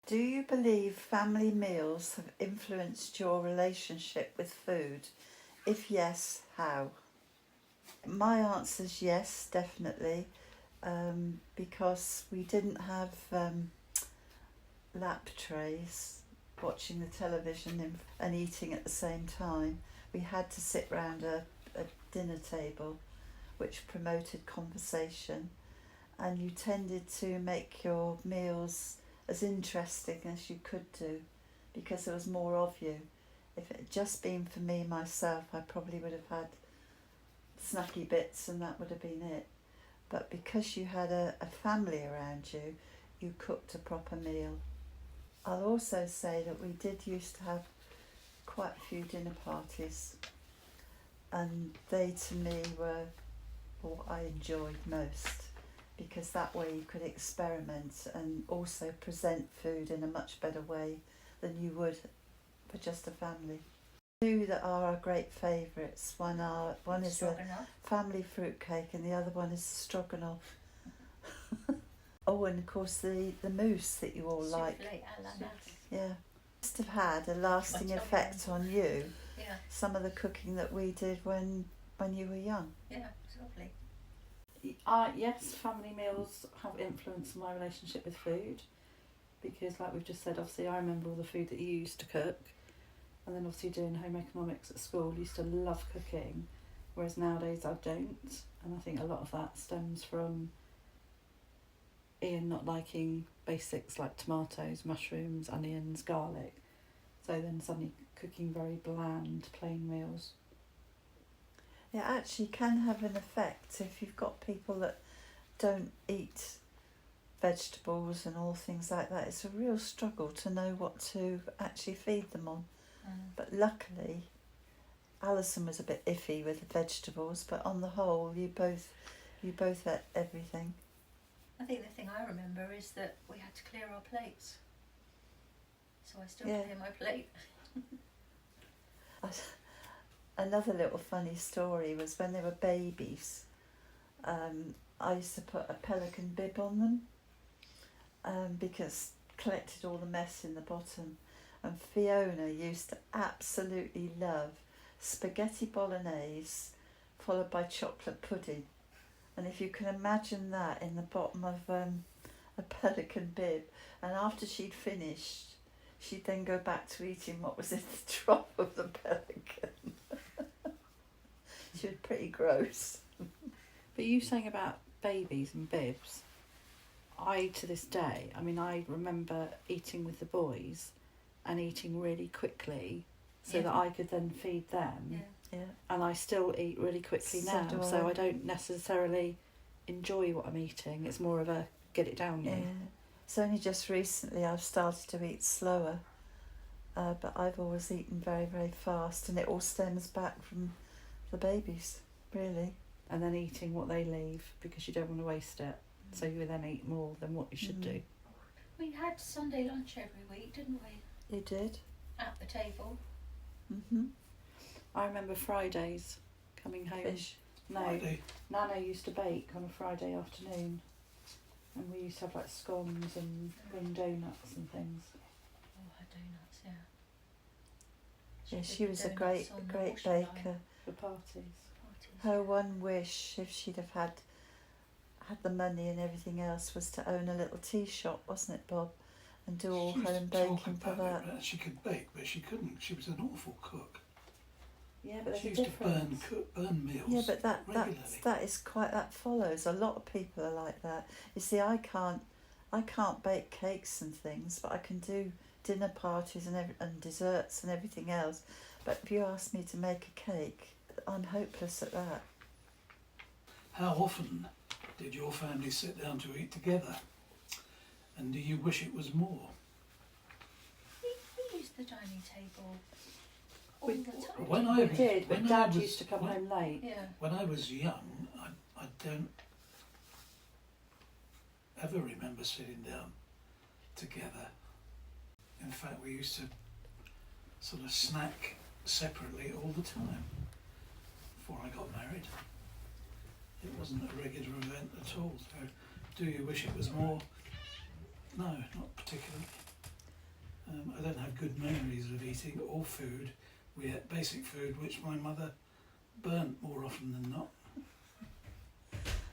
Do you believe family meals have influenced your relationship with food? If yes, how? My answer is yes, definitely, because we didn't have lap trays watching the television and eating at the same time. We had to sit round a dinner table which promoted conversation, and you tended to make your meals as interesting as you could do because there was more of you. If it had just been for me myself, I probably would have had snacky bits and that would have been it. But because you had a family around you, you cooked a proper meal. I'll also say that we did used to have quite a few dinner parties, and they to me were what I enjoyed most, because that way you could experiment and also present food in a much better way than you would for just a family. Two that are our great favourites. One is a family fruitcake and the other one is stroganoff. Oh, and of course the mousse that you all like. Yeah. Must have had a lasting effect on you. Yeah. Some of the cooking that we did when you were young. Yeah, it's lovely. Yes, family meals have influenced my relationship with food, because like we've just said, obviously I remember all the food that you used to cook, and then obviously doing home economics at school, I used to love cooking, whereas nowadays I don't, and I think a lot of that stems from Ian not liking basics like tomatoes, mushrooms, onions, garlic, so then suddenly cooking very bland, plain meals. It actually can have an effect if you've got people that don't eat vegetables and all things like that. It's a real struggle to know what to actually feed them on. But luckily, Alison was a bit iffy with the vegetables, but on the whole, you both ate everything. I think the thing I remember is that we had to clear our plates, so I still clear my plate. Another little funny story was when they were babies. I used to put a pelican bib on them because collected all the mess in the bottom. And Fiona used to absolutely love spaghetti bolognese followed by chocolate pudding. And if you can imagine that in the bottom of a pelican bib, and after she'd finished, she'd then go back to eating what was in the trough of the pelican. She was pretty gross. But you saying about babies and bibs, I to this day, I mean, I remember eating with the boys and eating really quickly so that I could then feed them. Yeah. And I still eat really quickly So now, do I. so I don't necessarily enjoy what I'm eating. It's more of a get it down you. Yeah. It's only just recently I've started to eat slower, but I've always eaten very, very fast, and it all stems back from the babies, really. And then eating what they leave because you don't want to waste it. So you then eat more than what you should do. We had Sunday lunch every week, didn't we? You did? At the table. I remember Fridays coming home. Fish. No, Friday. Nana used to bake on a Friday afternoon, and we used to have like scones and green donuts and things. Oh, her donuts, yeah. Yeah, did she the was a donuts great on the baker. washing line. For parties. Her one wish, if she'd have had the money and everything else, was to own a little tea shop, wasn't it, Bob? And do all She used home to talk baking for about that. it, she could bake, but she couldn't. She was an awful cook. Yeah, but there's She a used difference. to burn meals. Yeah, but regularly. that follows. A lot of people are like that. You see, I can't bake cakes and things, but I can do dinner parties and desserts and everything else. But if you ask me to make a cake, I'm hopeless at that. How often did your family sit down to eat together? And do you wish it was more? We used the dining table all the time. When I We was- did, but when I Dad was- used to come when- home late. Yeah. When I was young, I don't ever remember sitting down together. In fact, we used to sort of snack separately all the time before I got married. It wasn't a regular event at all. So, do you wish it was more? No, not particularly. I don't have good memories of eating all food. We ate basic food which my mother burnt more often than not.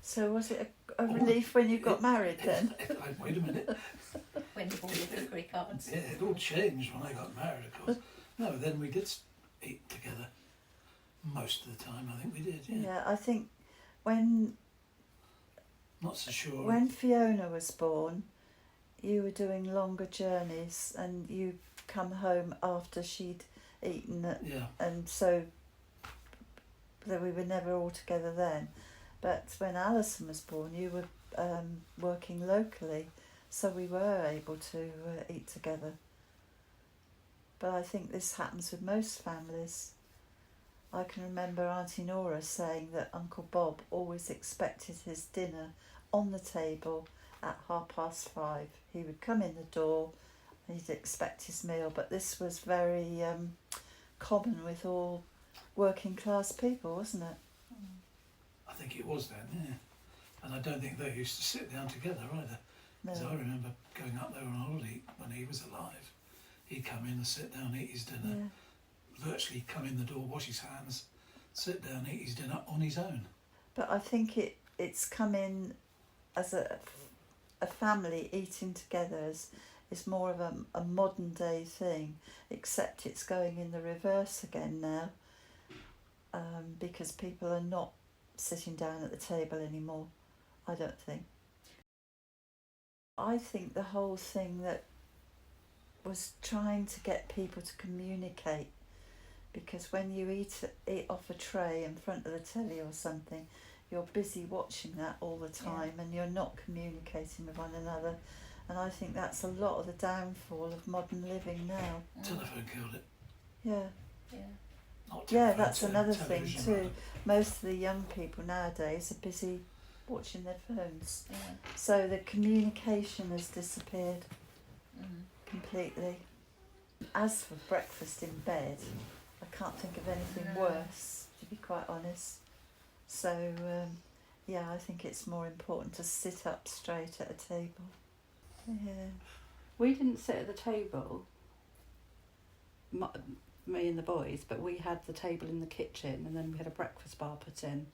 So was it a relief when you got married then? Wait a minute. When you bought the cookery cards. Yeah, it all changed when I got married, of course. No, then we did eat together. Most of the time, I think we did, yeah. Yeah, I think when Not so sure. when Fiona was born, you were doing longer journeys and you come home after she'd eaten it, Yeah, and so that we were never all together then. But when Alison was born, you were working locally, so we were able to eat together. But I think this happens with most families. I can remember Auntie Nora saying that Uncle Bob always expected his dinner on the table at 5:30. He would come in the door and he'd expect his meal, but this was very common with all working class people, wasn't it? I think it was then, yeah. And I don't think they used to sit down together either. Because I No. remember going up there on holiday when he was alive. He'd come in and sit down, eat his dinner. Yeah. Virtually come in the door, wash his hands, sit down, eat his dinner on his own. But I think it's come in as a family eating together is more of a modern day thing, except it's going in the reverse again now, because people are not sitting down at the table anymore, I don't think. I think the whole thing that was trying to get people to communicate, because when you eat off a tray in front of the telly or something, you're busy watching that all the time and you're not communicating with one another. And I think that's a lot of the downfall of modern living now. Telephone killed it. Yeah. Yeah. Not Yeah, telephone, that's another thing television, too. rather. Most of the young people nowadays are busy watching their phones. Yeah. So the communication has disappeared Mm. completely. As for breakfast in bed, I can't think of anything No. worse, to be quite honest. So, yeah, I think it's more important to sit up straight at a table. Yeah. We didn't sit at the table, me and the boys, but we had the table in the kitchen and then we had a breakfast bar put in.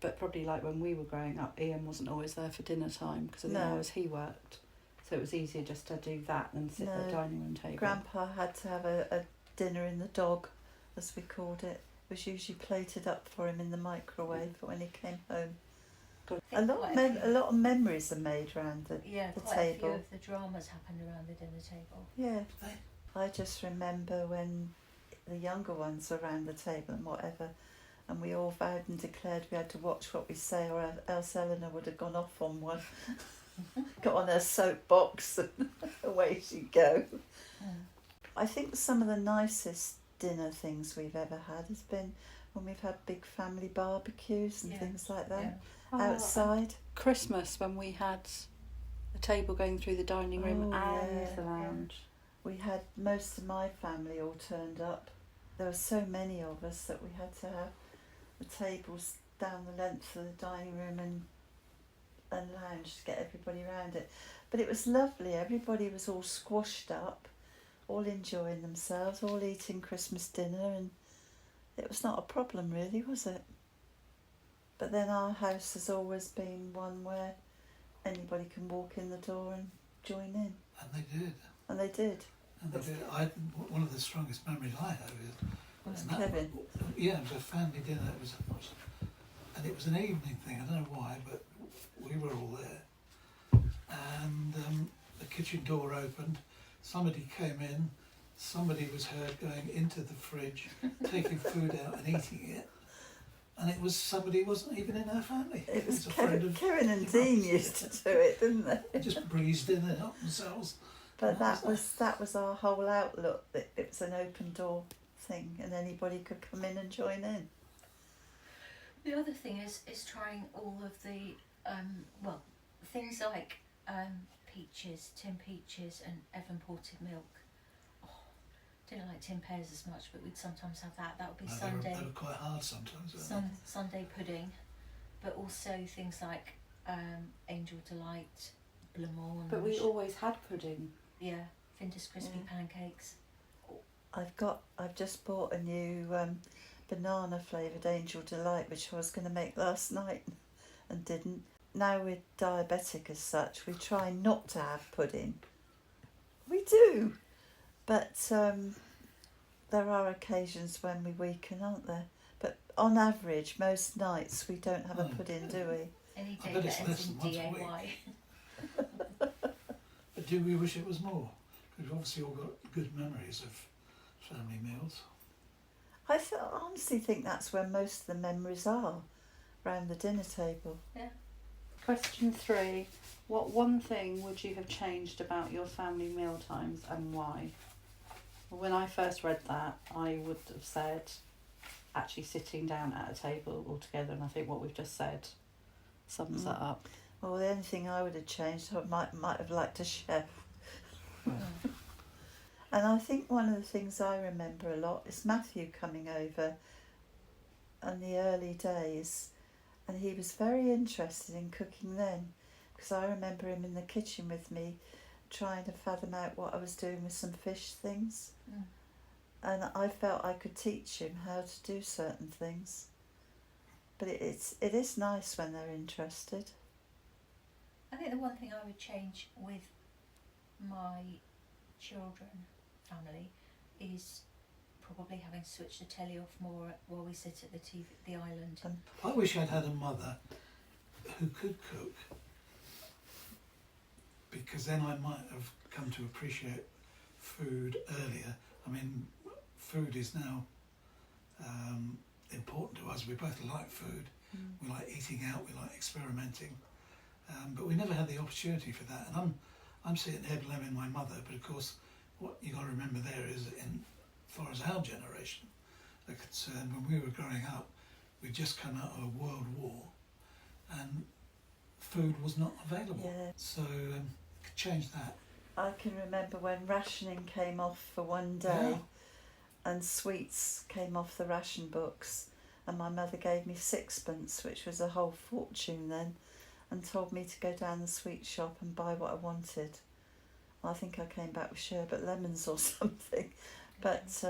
But probably like when we were growing up, Ian wasn't always there for dinner time because I think No. always he worked. So it was easier just to do that than sit at the No. dining room table. Grandpa had to have a dinner in the dog, as we called it. It was usually plated up for him in the microwave when he came home. I think A lot of memories are made round the Yeah, the quite a few table. of the dramas happened around the dinner table. Yeah. They- I just remember when the younger ones were around the table and whatever, and we all vowed and declared we had to watch what we say, or else Eleanor would have gone off on one, got on her soapbox, and away she'd go. Mm. I think some of the nicest dinner things we've ever had has been when we've had big family barbecues and Yeah. things like that Yeah. Oh, outside. Christmas when we had a table going through the dining room Oh, and yeah. the lounge. We had most of my family all turned up. There were so many of us that we had to have the tables down the length of the dining room and lounge to get everybody around it. But it was lovely. Everybody was all squashed up, all enjoying themselves, all eating Christmas dinner, and it was not a problem really, was it? But then our house has always been one where anybody can walk in the door and join in. And they did. And they did. And they did. One of the strongest memories I have is and that- Kevin. Yeah, it was a family dinner. And it was an evening thing. I don't know why, but we were all there. And the kitchen door opened. Somebody came in. Somebody was heard going into the fridge, taking food out and eating it. And it was somebody who wasn't even in her family. It was a friend of. Karen and Dean used to do it, didn't they? Just breezed in and up themselves. But that was our whole outlook, that it was an open door thing and anybody could come in and join in. The other thing is trying all of the things like peaches, tin peaches, and Evan ported milk. Oh, didn't like tin pears as much, but we'd sometimes have that. That would be No, Sunday. They were quite hard sometimes. Weren't Sunday pudding, but also things like Angel Delight, blancmange. But we always had pudding. Yeah. Finder's crispy pancakes. I've just bought a new banana flavoured Angel Delight, which I was going to make last night and didn't. Now we're diabetic as such, we try not to have pudding. We do, but there are occasions when we weaken, aren't there? But on average, most nights we don't have a pudding, do we? Any I day bet it's that less ends than in once a DAY. But do we wish it was more? We've obviously all got good memories of family meals. I honestly think that's where most of the memories are, round the dinner table. Question 3. What one thing would you have changed about your family meal times and why? When I first read that, I would have said actually sitting down at a table all together, and I think what we've just said sums that up. Well, the only thing I would have changed, I might have liked a chef. And I think one of the things I remember a lot is Matthew coming over in the early days, and he was very interested in cooking then, because I remember him in the kitchen with me trying to fathom out what I was doing with some fish things. And I felt I could teach him how to do certain things. But it is nice when they're interested. I think the one thing I would change with my children, family, is probably having switched the telly off more while we sit at the island. I wish I'd had a mother who could cook, because then I might have come to appreciate food earlier. I mean, food is now important to us. We both like food. We like eating out. We like experimenting, but we never had the opportunity for that. And I'm sitting here blaming my mother, but of course, what you got to remember there is, as far as our generation are concerned, when we were growing up, we'd just come out of a world war, and food was not available. Yeah. So could change that. I can remember when rationing came off for one day and sweets came off the ration books, and my mother gave me 6pence, which was a whole fortune then, and told me to go down the sweet shop and buy what I wanted. I think I came back with sherbet lemons or something, but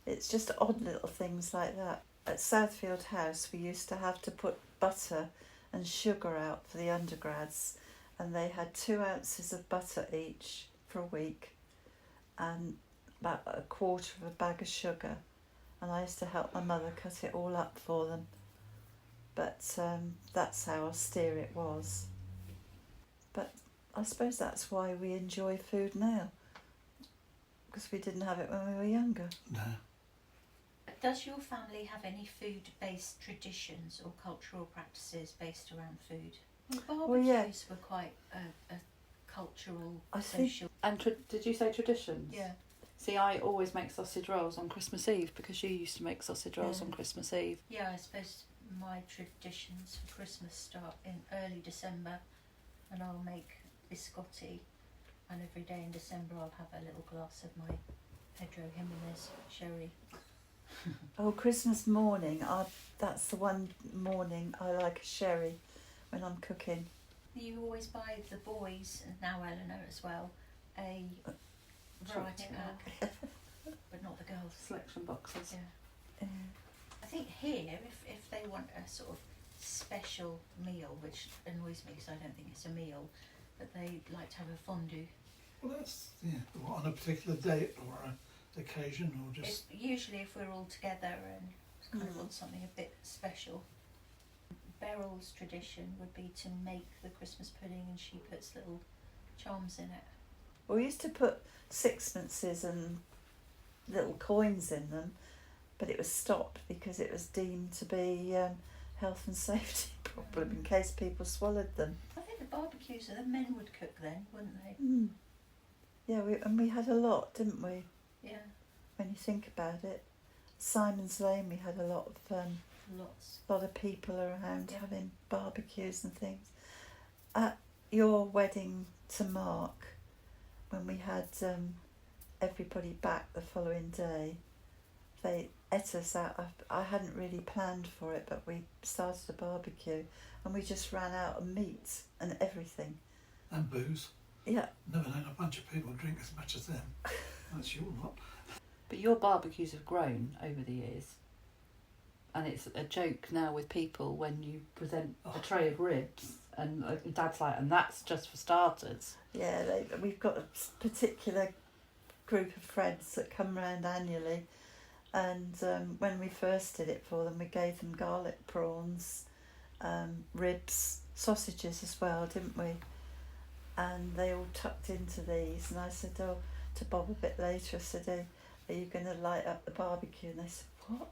it's just odd little things like that. At Southfield House we used to have to put butter and sugar out for the undergrads, and they had 2 ounces of butter each for a week and about a quarter of a bag of sugar, and I used to help my mother cut it all up for them. But that's how austere it was. But I suppose that's why we enjoy food now, because we didn't have it when we were younger. No. Does your family have any food-based traditions or cultural practices based around food? Well, barbecues were quite a cultural, I think- social. And did you say traditions? Yeah. See, I always make sausage rolls on Christmas Eve, because you used to make sausage rolls Yeah. on Christmas Eve. Yeah, I suppose my traditions for Christmas start in early December, and I'll make biscotti, and every day in December I'll have a little glass of my Pedro Jimenez sherry. Oh, Christmas morning, that's the one morning I like a sherry when I'm cooking. You always buy the boys, and now Eleanor as well, a variety pack, but not the girls. Selection boxes. Yeah. I think here, if they want a sort of special meal, which annoys me because I don't think it's a meal, but they like to have a fondue. Well, that's on a particular date or an occasion, or just. It's usually if we're all together and kind of want something a bit special. Beryl's tradition would be to make the Christmas pudding, and she puts little charms in it. Well, we used to put 6pences and little coins in them, but it was stopped because it was deemed to be health and safety problem in case people swallowed them. I think the barbecues, the men would cook then, wouldn't they? Yeah, we had a lot, didn't we? Yeah, When you think about it, Simon's Lane, we had a lot lots. of people around Yeah. having barbecues and things. At your wedding to Mark, when we had everybody back the following day, they ate us out. I hadn't really planned for it, but we started a barbecue and we just ran out of meat and everything. And booze. Yeah. Never known a bunch of people drink as much as them. That's your lot. But your barbecues have grown over the years. And it's a joke now with people when you present a tray of ribs and Dad's like, and that's just for starters. Yeah, we've got a particular group of friends that come round annually, and when we first did it for them, we gave them garlic prawns, ribs, sausages as well, didn't we? And they all tucked into these, and I said, to Bob a bit later, I said, are you going to light up the barbecue? And they said, what?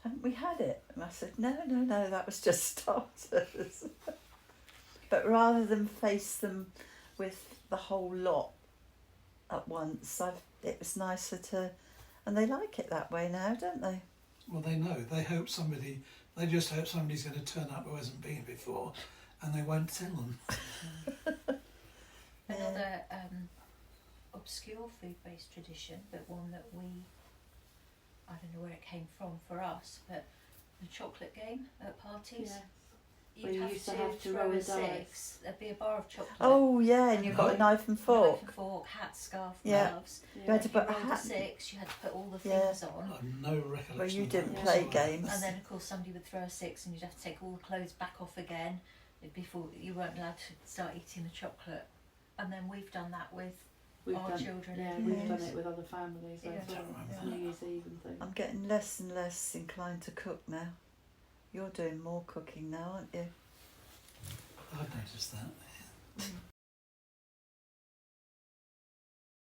Haven't we had it? And I said, no, that was just starters. But rather than face them with the whole lot at once, it was nicer to, and they like it that way now, don't they? Well, they know. They just hope somebody's going to turn up who hasn't been before, and they won't tell them. Another obscure food-based tradition, but one that I don't know where it came from for us, but the chocolate game at parties. Yeah. You'd you have used to, to have to throw roll a a dice. six. There'd be a bar of chocolate. Oh yeah, and you've got a knife and fork. Knife and fork, hat, scarf, Yeah. gloves. You had to If you put a rolled hat. six, you had to put all the Yeah. things on. I've no recollection. Well, you of didn't that play whatsoever. games. And then of course somebody would throw a six and you'd have to take all the clothes back off again before you weren't allowed to start eating the chocolate. And then we've done that with our children. Yeah, and we've Yes. done it with other families Yeah. as well. I don't remember New Year's Eve and things. I'm getting less and less inclined to cook now. You're doing more cooking now, aren't you? I've noticed that.